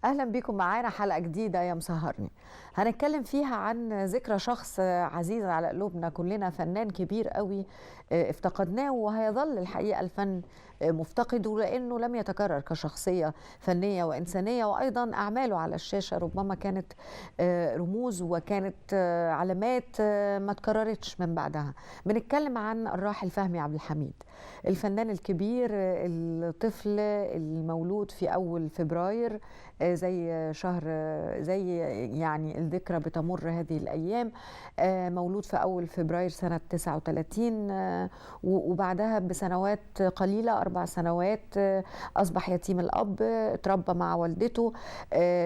أهلا بكم معانا حلقة جديدة يا مسهرني. هنتكلم فيها عن ذكرى شخص عزيز على قلوبنا كلنا، فنان كبير قوي افتقدناه، وهيظل الحقيقة الفن مفتقده لأنه لم يتكرر كشخصية فنية وإنسانية، وأيضا أعماله على الشاشة ربما كانت رموز وكانت علامات ما تكررتش من بعدها. بنتكلم عن الراحل فهمي عبد الحميد، الفنان الكبير، الطفل المولود في أول فبراير، زي شهر، زي يعني الذكرى بتمر هذه الأيام. مولود في أول فبراير سنة 39، وبعدها بسنوات قليلة 4 سنوات أصبح يتيم الأب. اتربى مع والدته،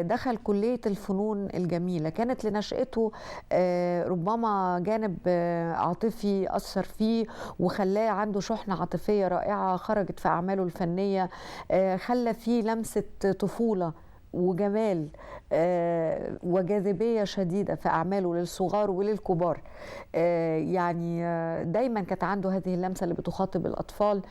دخل كلية الفنون الجميلة. كانت لنشأته ربما جانب عاطفي أثر فيه وخلاه عنده شحنة عاطفية رائعة خرجت في أعماله الفنية، خلى فيه لمسة طفولة وجمال وجاذبية شديدة في أعماله للصغار وللكبار. يعني دايما كانت عنده هذه اللمسة اللي بتخاطب الأطفال.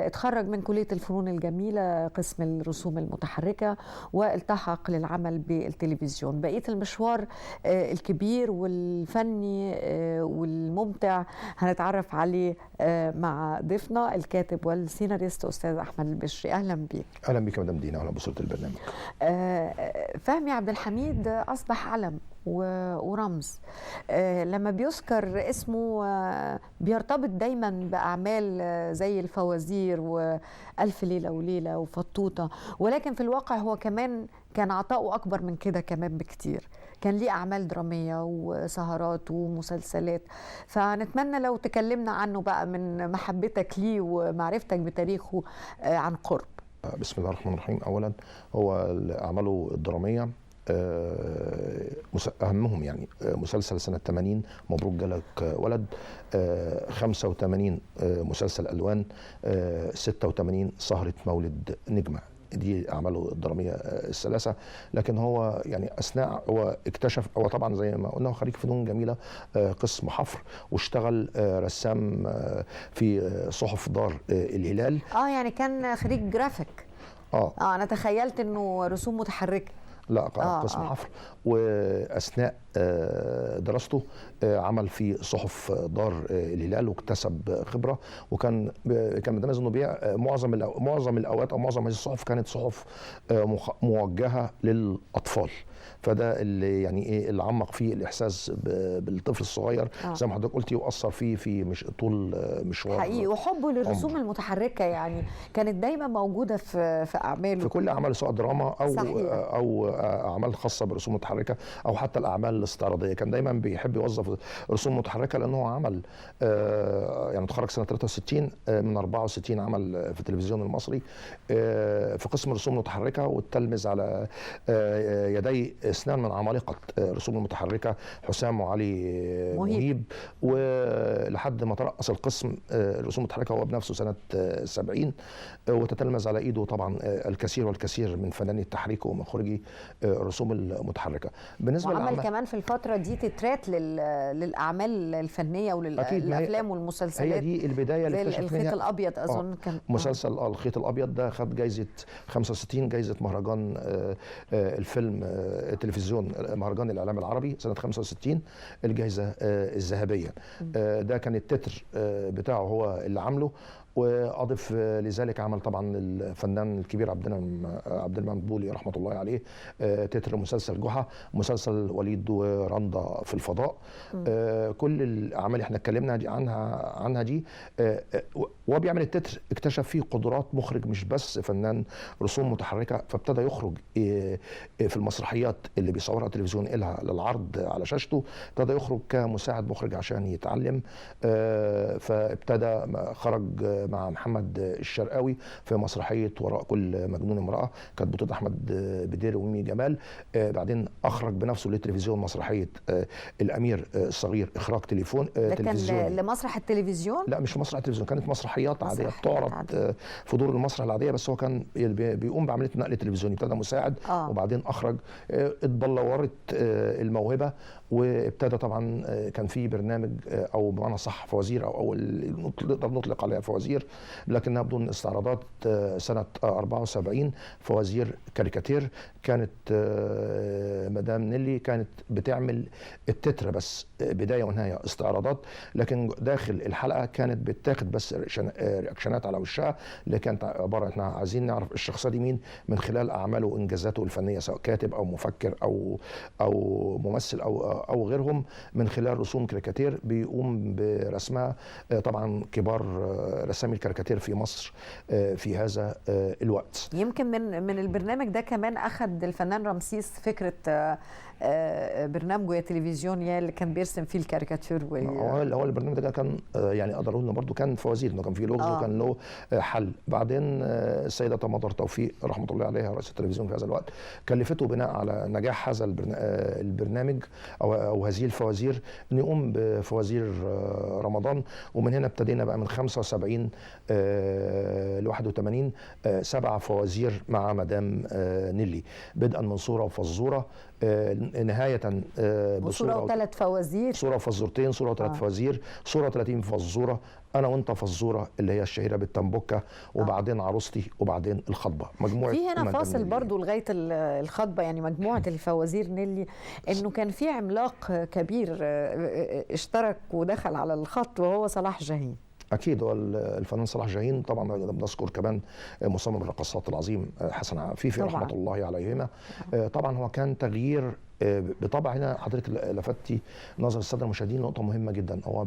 اتخرج من كلية الفنون الجميلة قسم الرسوم المتحركة، والتحق للعمل بالتلفزيون. بقية المشوار الكبير والفني والممتع هنتعرف عليه مع ضيفنا الكاتب والسيناريست أستاذ أحمد البشري. أهلا بيك. أهلا بك مدام دينا، أهلا بصورة البرنامج. فهمي عبد الحميد أصبح علم ورمز. لما بيذكر اسمه بيرتبط دايما بأعمال زي الفوازير وألف ليلة وليلة وفطوطة، ولكن في الواقع هو كمان كان عطاؤه أكبر من كده كمان بكتير. كان ليه أعمال درامية وسهرات ومسلسلات، فنتمنى لو تكلمنا عنه بقى من محبتك ليه ومعرفتك بتاريخه عن قرب. بسم الله الرحمن الرحيم. أولا هو أعماله الدرامية أهمهم يعني مسلسل سنة 80 مبروك جالك ولد، 85 مسلسل ألوان، 86 سهرة مولد نجمة. دي أعماله الدرامية الثلاثة. لكن هو يعني أثناء هو اكتشف، هو طبعا زي ما قلنا هو خريج فنون جميلة قسم حفر، واشتغل رسام في صحف دار الهلال. يعني كان خريج جرافيك. أنا تخيلت إنه رسوم متحركة. لا، قسم حفر. واثناء دراسته عمل في صحف دار الهلال واكتسب خبره، وكان متميز انه بيع معظم الاوقات او معظم هذه الصحف كانت صحف موجهه للاطفال. فده اللي يعني ايه اللي عمق فيه الاحساس بالطفل الصغير زي ما حضرتك قلتي، واثر فيه في مش طول مشوار حقيقي. وحبه للرسوم المتحركه يعني كانت دايما موجوده في اعماله، في كل اعماله، سواء دراما او اعمال خاصه بالرسوم المتحركه او حتى الاعمال الاستعراضيه. كان دايما بيحب يوظف الرسوم المتحركه لانه هو عمل يعني اتخرج سنه 63 من 64 عمل في التلفزيون المصري في قسم الرسوم المتحركه، والتلمذ على يدي اثنان من عمالقه الرسوم المتحركه حسام وعلي مهيب، ولحد ما ترأس القسم الرسوم المتحركه هو بنفسه سنه 70، وتتلمذ على ايده طبعا الكثير والكثير من فناني التحريك ومخرجي الرسوم المتحركه. بالنسبه وعمل كمان في الفتره دي تترات للاعمال الفنيه وللافلام والمسلسلات. هي دي البدايه اللي اكتشف الخيط الابيض اظن كان مسلسل الخيط الابيض ده خد جايزه 65 جايزه مهرجان الفيلم التلفزيون مهرجان الاعلام العربي سنه 65 الجائزه الذهبيه. ده كان التتر بتاعه هو اللي عامله. واضف لذلك عمل طبعا الفنان الكبير عبد المنعم بولي رحمه الله عليه تتر مسلسل جحا، مسلسل وليد ورندا في الفضاء. كل الاعمال احنا اتكلمنا عنها دي وهو بيعمل التتر اكتشف فيه قدرات مخرج، مش بس فنان رسوم متحركه. فابتدى يخرج في المسرحيات اللي بيصورها التلفزيون إلها للعرض على شاشته، ابتدى يخرج كمساعد مخرج عشان يتعلم. فابتدى خرج مع محمد الشرقاوي في مسرحيه وراء كل مجنون امراه، كانت بطوله احمد بدير وميمي جمال. بعدين اخرج بنفسه للتلفزيون مسرحيه الامير الصغير، اخراج تلفزيون. كان لمسرح التلفزيون؟ لا، مش مسرح التلفزيون، كانت مسرحيات عاديه بتعرض في دور المسرح العاديه، بس هو كان بيقوم بعمليه نقل تلفزيوني. ابتدى مساعد وبعدين اخرج. اتبلورت الموهبه، وابتدى طبعا كان في برنامج او بمعنى صح فوازير او نقدر نطلق عليها فوازير فوازير لكنها بدون استعراضات. سنة 74 فوازير كاريكاتير، كانت مدام نيلي كانت بتعمل التتر بس بداية ونهاية استعراضات، لكن داخل الحلقة كانت بتاخد بس رياكشنات على وشها، اللي كانت عبارة احنا عايزين نعرف الشخصية دي مين من خلال أعماله وإنجازاته الفنية، سواء كاتب أو مفكر أو ممثل أو غيرهم، من خلال رسوم كاريكاتير بيقوم برسمها طبعا كبار رسامي الكاريكاتير في مصر في هذا الوقت. يمكن من البرنامج ده كمان أخذ الفنان رمسيس فكرة برنامجه تلفزيوني اللي كان بيرسم فيه الكاريكاتير. هو البرنامج ده كان يعني اقدر اقول انه برضه كان فوازير، انه كان فيه لغز وكان له حل. بعدين السيده تماضر توفيق رحمه الله عليها رئيسه التلفزيون في هذا الوقت كلفته بناء على نجاح هذا البرنامج او هذه الفوازير انه يقوم بفوازير رمضان. ومن هنا ابتدينا بقى من 75 ل 81 7 فوازير مع مدام نيلي، بدءا من صوره وفزوره، نهاية بصورة وثلاث فوازير، صورة وفزورتين، صورة وثلاث فوازير، صورة 30 فزورة، أنا وأنت فزورة اللي هي الشهيرة بالتنبكة، وبعدين عروستي، وبعدين الخطبة. مجموعة في هنا فاصل برضو لغاية الخطبة، يعني مجموعة الفوازير نيلي، إنه كان في عملاق كبير اشترك ودخل على الخط وهو صلاح جاهين. أكيد هو الفنان صلاح جاهين. طبعا بنذكر كمان مصمم الرقصات العظيم حسن عفيفي رحمة الله عليهما. طبعا هو كان تغيير بطبع. هنا حضرتك لفتي نظر الساده المشاهدين نقطه مهمه جدا، هو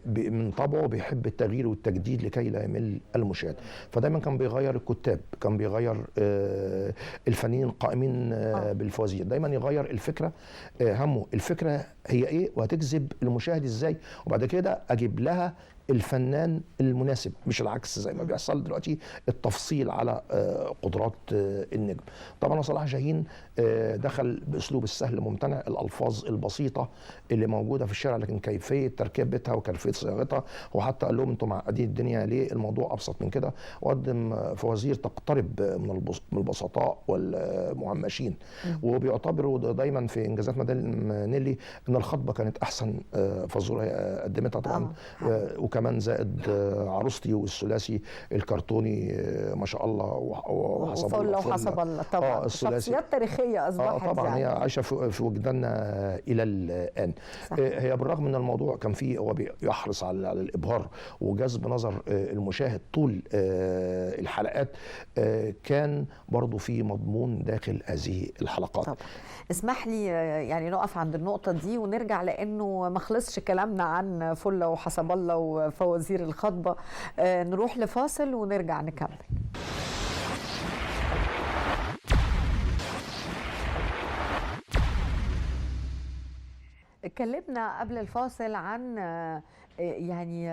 من طبعه بيحب التغيير والتجديد لكي لا يمل المشاهد، فدايما كان بيغير الكتاب، كان بيغير الفنانين القائمين بالفوازير، دايما يغير الفكره. همه الفكره هي ايه وهتجذب المشاهد ازاي، وبعد كده اجيب لها الفنان المناسب، مش العكس زي ما بيحصل دلوقتي التفصيل على قدرات النجم. طبعا صلاح جاهين دخل باسلوب السهل الممتنع، الالفاظ البسيطه اللي موجوده في الشارع، لكن كيفيه تركيبتها وكيفيه صياغتها، وحتى قال لهم انتم معقدين الدنيا ليه؟ الموضوع ابسط من كده، وقدم فوازير تقترب من البسطاء والمهمشين. وبيعتبروا دايما في انجازات مدام نيلي ان الخطبه كانت احسن فزوره قدمتها طبعا، وكمان زائد عروستي والثلاثي الكرتوني ما شاء الله، وحسب الله طبعا شخصيات تاريخيه اصبحت طبعا يعني. هي عايشه في وجداننا الى الان. هي بالرغم من الموضوع كان فيه هو بيحرص على الابهار وجذب نظر المشاهد طول الحلقات، كان برضو في مضمون داخل هذه الحلقات. طبعا. اسمح لي يعني نقف عند النقطة دي ونرجع، لأنه ما خلصش كلامنا عن فلة وحسب الله وفوازير الخطبة. نروح لفاصل ونرجع نكمل. اتكلمنا قبل الفاصل عن يعني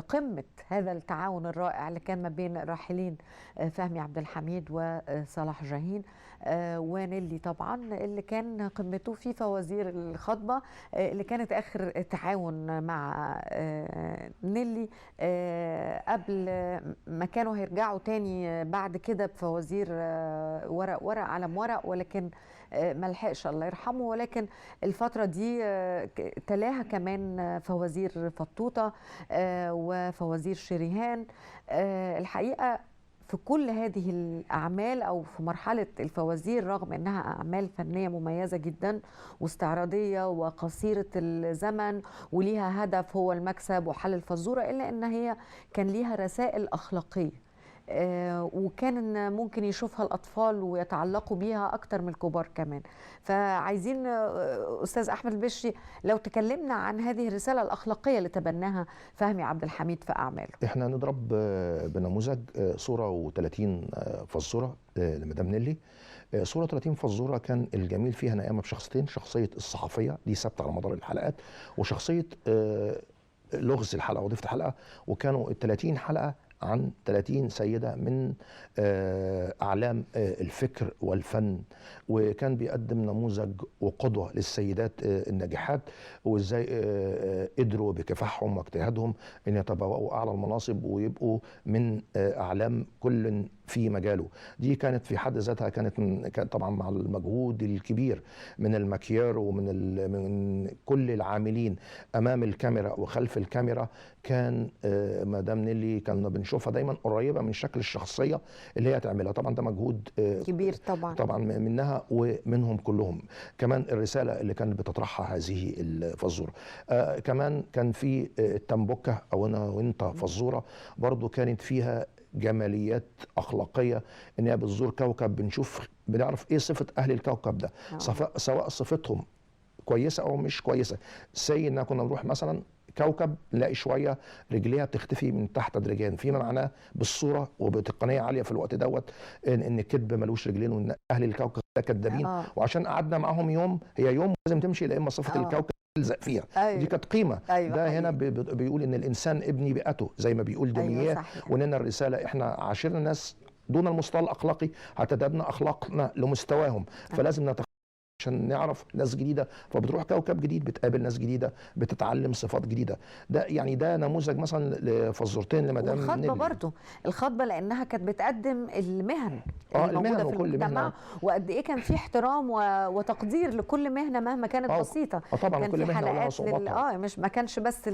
قمة هذا التعاون الرائع اللي كان ما بين الراحلين فهمي عبد الحميد وصلاح جاهين ونيلي، طبعا اللي كان قمته في فوازير الخطبة، اللي كانت آخر تعاون مع نيلي قبل ما كانوا هيرجعوا تاني بعد كده بفوازير ورق علم ورق، ولكن ما لحقش الله يرحمه. ولكن الفترة دي تلاها كمان فوازير فطوطة وفوازير شريهان. الحقيقة في كل هذه الأعمال أو في مرحلة الفوازير، رغم أنها أعمال فنية مميزة جدا واستعراضية وقصيرة الزمن وليها هدف هو المكسب وحل الفزورة، إلا أن هي كان ليها رسائل أخلاقية، وكان ممكن يشوفها الأطفال ويتعلقوا بيها أكتر من الكبار كمان. فعايزين أستاذ أحمد البشري لو تكلمنا عن هذه الرسالة الأخلاقية اللي تبناها فهمي عبد الحميد في أعماله. احنا نضرب بنموذج صورة و30 فزورة لمدام نيلي. صورة 30 فزورة كان الجميل فيها نقامة بشخصيتين، شخصية الصحفية دي ثابتة على مدار الحلقات، وشخصية لغز الحلقة وضيفة الحلقة، وكانوا ال30 حلقة عن 30 سيدة من أعلام الفكر والفن، وكان بيقدم نموذج وقدوة للسيدات الناجحات، وإزاي قدروا بكفاحهم واجتهادهم أن يتبوأوا أعلى المناصب ويبقوا من أعلام كل في مجاله. دي كانت في حد ذاتها كانت طبعا مع المجهود الكبير من المكيار من كل العاملين امام الكاميرا وخلف الكاميرا. كان مدام نيلي كنا بنشوفها دايما قريبه من شكل الشخصيه اللي هي تعملها. طبعا ده مجهود كبير طبعا منها ومنهم كلهم. كمان الرساله اللي كانت بتطرحها هذه الفزوره. كمان كان في التنبكه او انا وانت فزوره برضو كانت فيها جماليات اخلاقيه، ان هي بتزور كوكب بنعرف ايه صفه اهل الكوكب ده، سواء صفتهم كويسه او مش كويسه. زي ان كنا نروح مثلا كوكب نلاقي شويه رجليها بتختفي من تحت تدريجيا، فيما معناه بالصوره وبتقنيه عاليه في الوقت دوت ان الكذب ملوش رجلين وان اهل الكوكب ده كذابين. وعشان قعدنا معاهم يوم، هي يوم لازم تمشي لا اما صفه الكوكب تلزق فيها. أيوة. دي كانت قيمه. أيوة ده هنا بيقول ان الانسان ابني بيئته زي ما بيقول دومييه. أيوة وان الرساله احنا عاشرنا الناس دون المستوى الاخلاقي، هتدبنا اخلاقنا لمستواهم. فلازم عشان نعرف ناس جديده، فبتروح كوكب جديد بتقابل ناس جديده بتتعلم صفات جديده. ده يعني ده نموذج مثلا لفزورتين لمدام الخطبه نيلي. برضه الخطبه لانها كانت بتقدم المهن المهن في وكل المجتمع مهنه، وقد ايه كان في احترام وتقدير لكل مهنه مهما كانت بسيطه. طبعا كان كل في مهنه ولها حلقات صعوباتها. مش ما كانش بس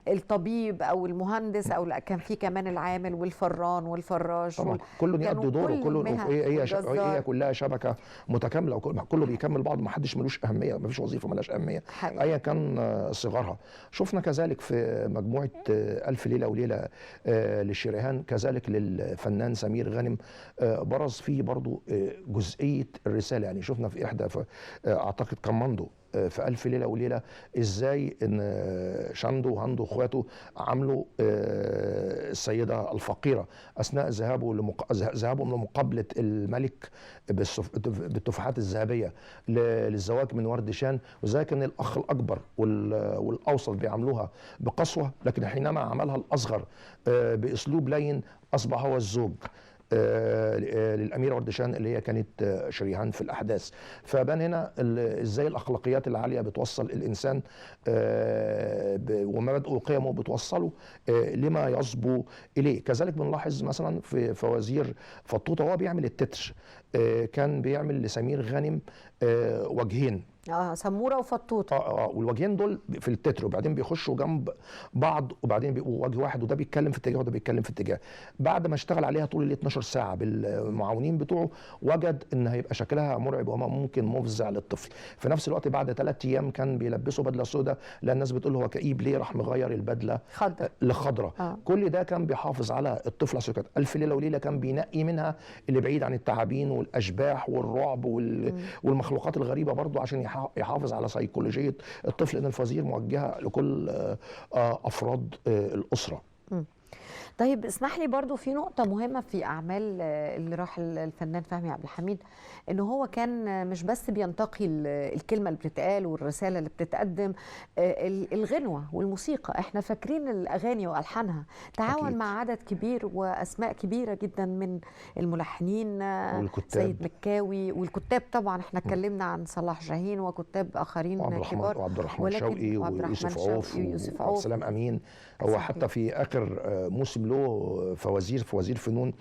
الطبيب او المهندس او لا، كان في كمان العامل والفران والفراش طبعا كله يؤدي دوره. كله هي كلها شبكه متكامله كله بيكمل بعض، ما حدش ملوش اهميه، ما فيش وظيفه ملهاش اهميه ايا كان صغرها. شفنا كذلك في مجموعه الف ليله وليله للشريهان كذلك للفنان سمير غانم برز فيه برضو جزئيه الرساله. يعني شفنا في احدى اعتقد كماندو في ألف ليلة وليلة ازاي ان شاندو وهاندو اخواته عملوا السيدة الفقيرة اثناء ذهابهم لمقابلة الملك بالتفاحات الذهبية للزواج من ورد شان، وازاي كان الاخ الاكبر والاوسط بيعملوها بقسوة، لكن حينما عملها الاصغر باسلوب لين اصبح هو الزوج للأميرة وردشان اللي هي كانت شريهان في الأحداث. فبان هنا ازاي الأخلاقيات العالية بتوصل الإنسان ومبادئه وقيمه بتوصله لما يصبو إليه. كذلك بنلاحظ مثلا في فوازير فطوطة وهو بيعمل التتر كان بيعمل لسمير غانم وجهين، سموره وفطوطه. والوجهين دول في التتر وبعدين بيخشوا جنب بعض وبعدين بيبقوا وجه واحد، وده بيتكلم في اتجاه وده بيتكلم في اتجاه. بعد ما اشتغل عليها طول ال 12 ساعه بالمعاونين بتوعه وجد ان هيبقى شكلها مرعب وما ممكن مفزع للطفل. في نفس الوقت بعد 3 ايام كان بيلبسه بدله سوداء لان الناس بتقول له هو كئيب ليه، راح مغير البدله لخضراء. كل ده كان بيحافظ على الطفل. عشان كده الف ليله وليله كان بينقي منها اللي بعيد عن التعابين والاشباح والرعب والمخلوقات الغريبه برضه عشان يحافظ على سيكولوجيه الطفل، لان الفوازير موجهه لكل افراد الاسره. طيب اسمح لي برضو في نقطة مهمة في أعمال اللي راح الفنان فهمي عبد الحميد، إنه هو كان مش بس بينتقي الكلمة اللي بتتقال والرسالة اللي بتتقدم، الغنوة والموسيقى. احنا فاكرين الأغاني وألحانها، تعاون أكيد مع عدد كبير وأسماء كبيرة جدا من الملحنين والكتاب. سيد مكاوي والكتاب طبعا احنا اتكلمنا عن صلاح جاهين وكتاب آخرين كبار، وعبد الرحمن شوقي ويوسف عوف وعبد السلام أمين. هو حتى في آخر موسم له فوازير فنون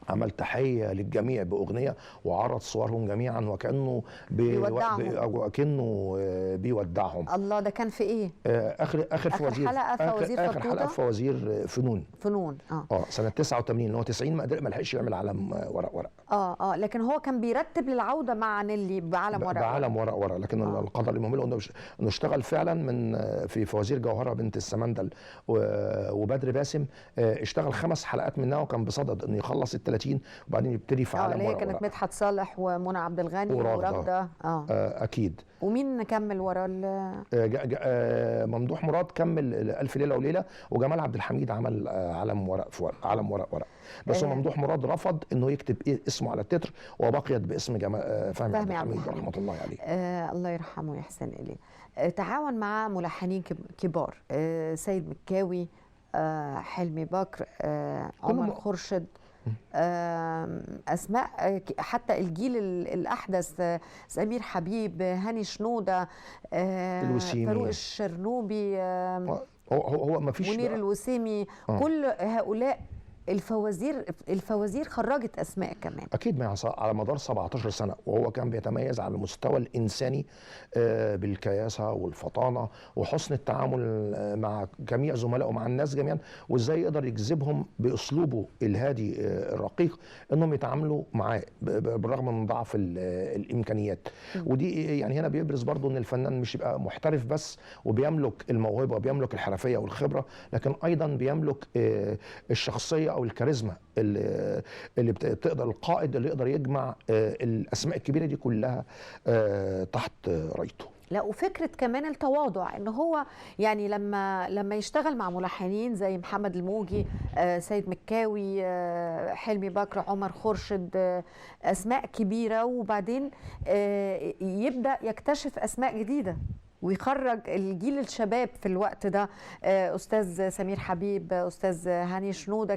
عمل تحية للجميع بأغنية وعرض صورهم جميعا وكأنه بيودعهم. الله، ده كان في ايه؟ آخر فوازير آخر حلقة فوازير فنون سنة 89 اللي هو 90 ما لحقش يعمل علم ورق. لكن هو كان بيرتب للعودة مع نيلي بعلم ورق. لكن القدر المهمل انه اشتغل فعلا من في فوازير جوهرة بنت السمندل وبدر باسم، اشتغل 5 حلقات منها وكان بصدد انه يخلص ال30 وبعدين يبتدي في عالم ورق. كانت مدحت صالح ومنى عبد الغني وراغده. اكيد. ومين كمل ورا ممدوح مراد كمل الف ليله وليله، وجمال عبد الحميد عمل عالم ورق. بس ممدوح مراد رفض انه يكتب اسمه على التتر وبقيت باسم فهمي عبد الحميد رحمه الله عليه. الله يرحمه ويحسن اليه. تعاون مع ملحنين كبار، سيد مكاوي، حلمي بكر، عمر خورشيد، أسماء حتى الجيل الأحدث، سمير حبيب، هاني شنودة، فاروق الشرنوبي، هو ما فيش منير الوسيمي. كل هؤلاء الفوازير خرجت اسماء كمان. اكيد، ما على مدار 17 سنه وهو كان بيتميز على المستوى الانساني بالكياسه والفطانه وحسن التعامل مع جميع زملائه ومع الناس جميعا، وازاي يقدر يجذبهم باسلوبه الهادي الرقيق انهم يتعاملوا معاه بالرغم من ضعف الامكانيات. ودي يعني هنا بيبرز برضو ان الفنان مش يبقى محترف بس وبيملك الموهبه وبيملك الحرفيه والخبره، لكن ايضا بيملك الشخصيه او الكاريزما اللي بتقدر، القائد اللي يقدر يجمع الاسماء الكبيره دي كلها تحت رايته. لا، وفكره كمان التواضع، ان هو يعني لما يشتغل مع ملحنين زي محمد الموجي، سيد مكاوي، حلمي بكر، عمر خورشيد، اسماء كبيره، وبعدين يبدا يكتشف اسماء جديده ويخرج الجيل الشباب في الوقت ده. استاذ سمير حبيب، استاذ هاني شنوده،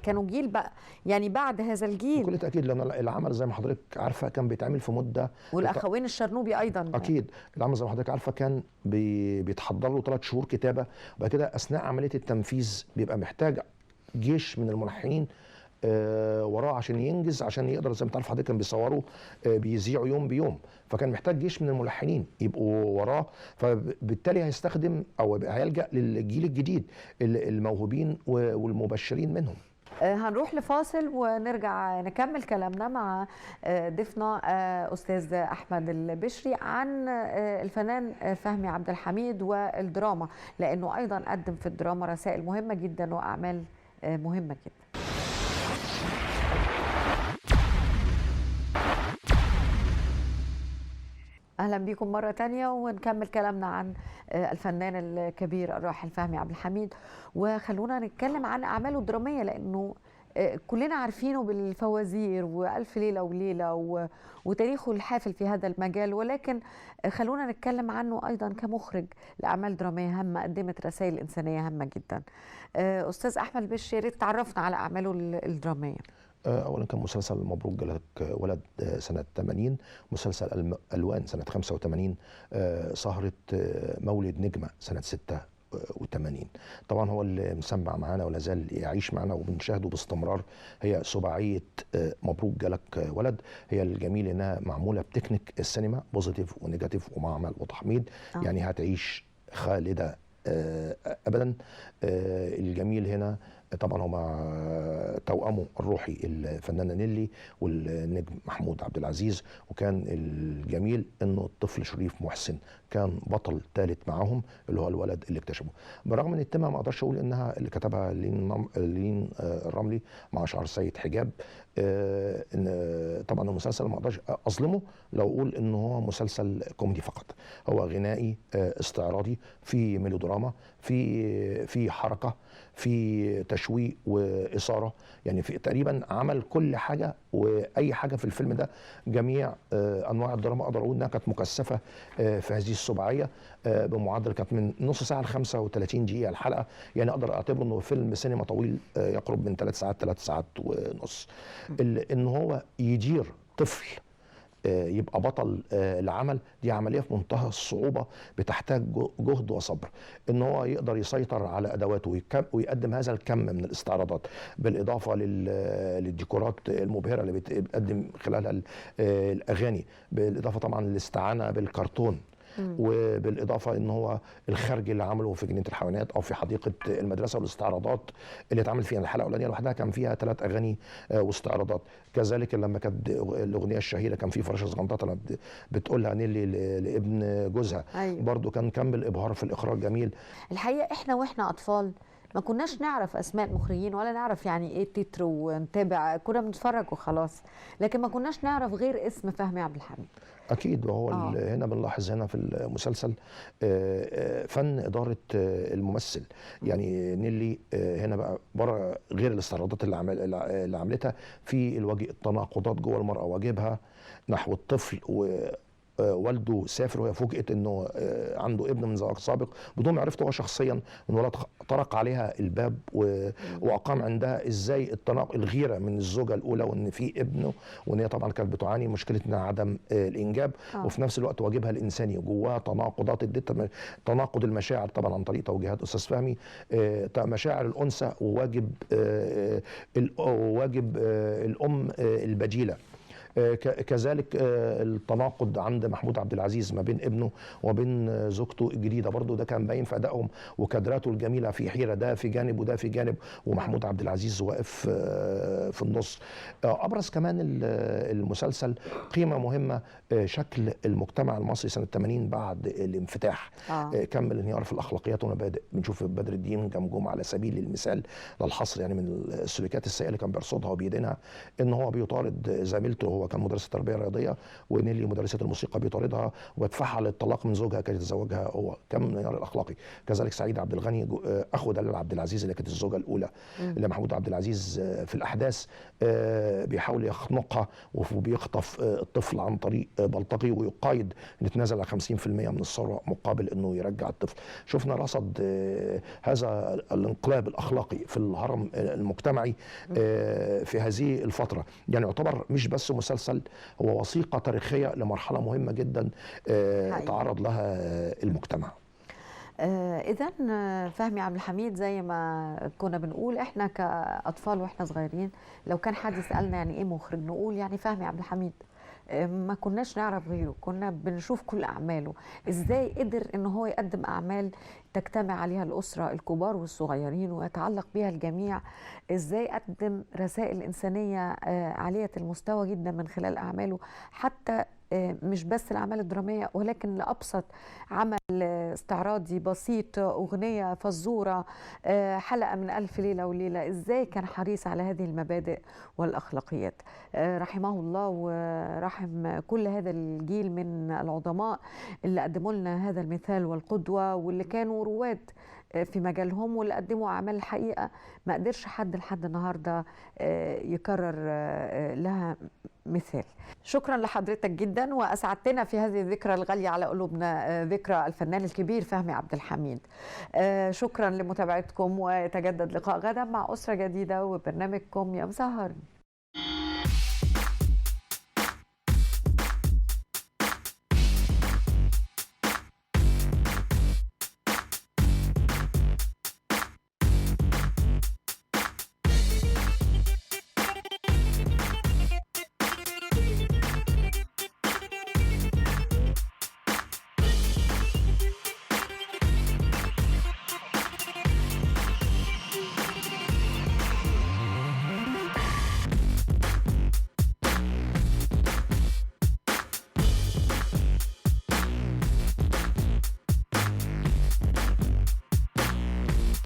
كانوا جيل بقى يعني بعد هذا الجيل بكل تاكيد، لان العمل زي ما حضرتك عارفه كان بيتعمل في مده، والاخوين الشرنوبي ايضا. اكيد العمل زي ما حضرتك عارفه كان بيتحضر له 3 شهور كتابه، وبعد كده اثناء عمليه التنفيذ بيبقى محتاج جيش من الملحنين وراه عشان ينجز، عشان يقدر زي ما تعرف حضرتك كان بيصوروا بيذيعوا يوم بيوم، فكان محتاج جيش من الملحنين يبقوا وراه، فبالتالي هيستخدم او هيلجأ للجيل الجديد الموهوبين والمبشرين منهم. هنروح لفاصل ونرجع نكمل كلامنا مع ضيفنا أستاذ أحمد البشري عن الفنان فهمي عبد الحميد والدراما، لأنه أيضا قدم في الدراما رسائل مهمة جدا وأعمال مهمة جدا. أهلا بكم مرة تانية ونكمل كلامنا عن الفنان الكبير الراحل فهمي عبد الحميد، وخلونا نتكلم عن أعماله الدرامية لأنه كلنا عارفينه بالفوازير وألف ليلة وليلة وتاريخه الحافل في هذا المجال، ولكن خلونا نتكلم عنه أيضا كمخرج لأعمال درامية هامة قدمت رسائل إنسانية هامة جدا. أستاذ أحمد البشري، يا ريت تعرفنا على أعماله الدرامية. اولا كان مسلسل مبروك جالك ولد سنه 80، مسلسل الوان سنه 85، سهره مولد نجمه سنه 86. طبعا هو اللي مسمع معانا ولا زال يعيش معانا وبنشاهده باستمرار هي سباعيه مبروك جالك ولد. هي الجميل انها معموله بتكنيك السينما، بوزيتيف ونيجاتيف ومعمل وتحميض، يعني هتعيش خالده ابدا. الجميل هنا طبعا هما توأمه الروحي الفنانه نيلي والنجم محمود عبد العزيز، وكان الجميل انه الطفل شريف محسن كان بطل ثالث معاهم اللي هو الولد اللي اكتشفه. برغم ان التمه ما اقدرش اقول انها اللي كتبها لين الرملي مع شعر سيد حجاب، ان طبعا المسلسل ما اقدرش اظلمه لو اقول ان هو مسلسل كوميدي فقط. هو غنائي استعراضي، في ميلودراما، في حركه، في تشويق واثاره، يعني في تقريبا عمل كل حاجه واي حاجه في الفيلم ده. جميع انواع الدراما اقدر اقول انها كانت مكثفه في هذه السباعيه بمعدل كانت من نص ساعه ل 35 دقيقه الحلقه، يعني اقدر اعتبره انه فيلم سينما طويل يقرب من 3 ساعات 3 ساعات ونص. ان هو يدير طفل يبقى بطل العمل، دي عمليه في منتهى الصعوبه بتحتاج جهد وصبر. ان هو يقدر يسيطر على ادواته ويقدم هذا الكم من الاستعراضات، بالاضافه للديكورات المبهره اللي بتقدم خلالها الاغاني، بالاضافه طبعا للاستعانه بالكرتون، وبالاضافه ان هو الخرج اللي عمله في جنينه الحيوانات او في حديقه المدرسه والاستعراضات اللي اتعمل فيها. الحلقه الاولانيه لوحدها كان فيها 3 اغاني واستعراضات. كذلك لما كانت الاغنيه الشهيره كان في فرشه صغنطه بتقولها نيلي لابن جوزها، أيوة. برضو كان كمل ابهار في الاخراج جميل. الحقيقه احنا اطفال ما كناش نعرف اسماء المخرجين ولا نعرف يعني ايه التتر ونتابع، كنا بنتفرج وخلاص، لكن ما كناش نعرف غير اسم فهمي عبد الحميد. اكيد. وهو هنا بنلاحظ هنا في المسلسل فن اداره الممثل. يعني نيلي هنا بقى بره غير الاستعراضات اللي عملتها في الوجه، التناقضات جوه المراه، واجبها نحو الطفل والده سافر وهي فوجئت انه عنده ابن من زواج سابق بدون ما عرفته هو شخصيا، من ولد طرق عليها الباب واقام عندها ازاي الغيره من الزوجه الاولى وان في ابنه، وان هي طبعا كانت بتعاني مشكله انها عدم الانجاب، وفي نفس الوقت واجبها الانساني جواها تناقضات تناقض المشاعر طبعا عن طريق توجيهات استاذ فهمي، مشاعر الانثى وواجب الام البديله. كذلك التناقض عند محمود عبد العزيز ما بين ابنه وبين زوجته الجديده، برضو ده كان باين في ادائهم وكادراته الجميله في حيره، ده في جانب وده في جانب، ومحمود عبد العزيز واقف في النص. ابرز كمان المسلسل قيمه مهمه، شكل المجتمع المصري سنه 80 بعد الانفتاح. كمل انهيار في الاخلاقيات والمبادئ، بنشوف بدر الدين جمجمه على سبيل المثال للحصر يعني من السلوكيات السيئه اللي كان بيرصدها وبيدينها، ان هو بيطارد زميلته، هو كان مدرس التربيه الرياضيه، ونيلي مدرسه الموسيقى بيطاردها ويدفعها للطلاق من زوجها كي يتزوجها هو، كم انهيار الاخلاقي. كذلك سعيد عبد الغني اخو دلال عبد العزيز اللي كانت الزوجه الاولى لمحمود عبد العزيز، في الاحداث بيحاول يخنقها وبيخطف الطفل عن طريق بلطجي ويقايد ان يتنازل على 50% من الثروه مقابل انه يرجع الطفل. شفنا رصد هذا الانقلاب الاخلاقي في الهرم المجتمعي في هذه الفتره، يعني يعتبر مش بس مسلسل، هو وثيقه تاريخيه لمرحله مهمه جدا تعرض لها المجتمع. إذا فهمي عبد الحميد، زي ما كنا بنقول احنا كأطفال واحنا صغيرين، لو كان حد يسألنا يعني ايه مخرج نقول يعني فهمي عبد الحميد، ما كناش نعرف غيره، كنا بنشوف كل أعماله، ازاي قدر ان هو يقدم أعمال تجتمع عليها الأسرة الكبار والصغيرين ويتعلق بها الجميع، ازاي قدم رسائل إنسانية عالية المستوى جدا من خلال أعماله، حتى مش بس الأعمال الدرامية ولكن لأبسط عمل استعراضي بسيط، أغنية فزورة، حلقة من ألف ليلة وليلة، إزاي كان حريص على هذه المبادئ والأخلاقيات. رحمه الله ورحم كل هذا الجيل من العظماء اللي قدموا لنا هذا المثال والقدوة، واللي كانوا رواد في مجالهم واللي قدموا أعمال الحقيقة ما قدرش حد لحد النهاردة يكرر لها مثال. شكرا لحضرتك جدا، وأسعدتنا في هذه الذكرى الغالية على قلوبنا، ذكرى الفنان الكبير فهمي عبد الحميد. شكرا لمتابعتكم، ويتجدد لقاء غدا مع أسرة جديدة وبرنامجكم يا مسهرني.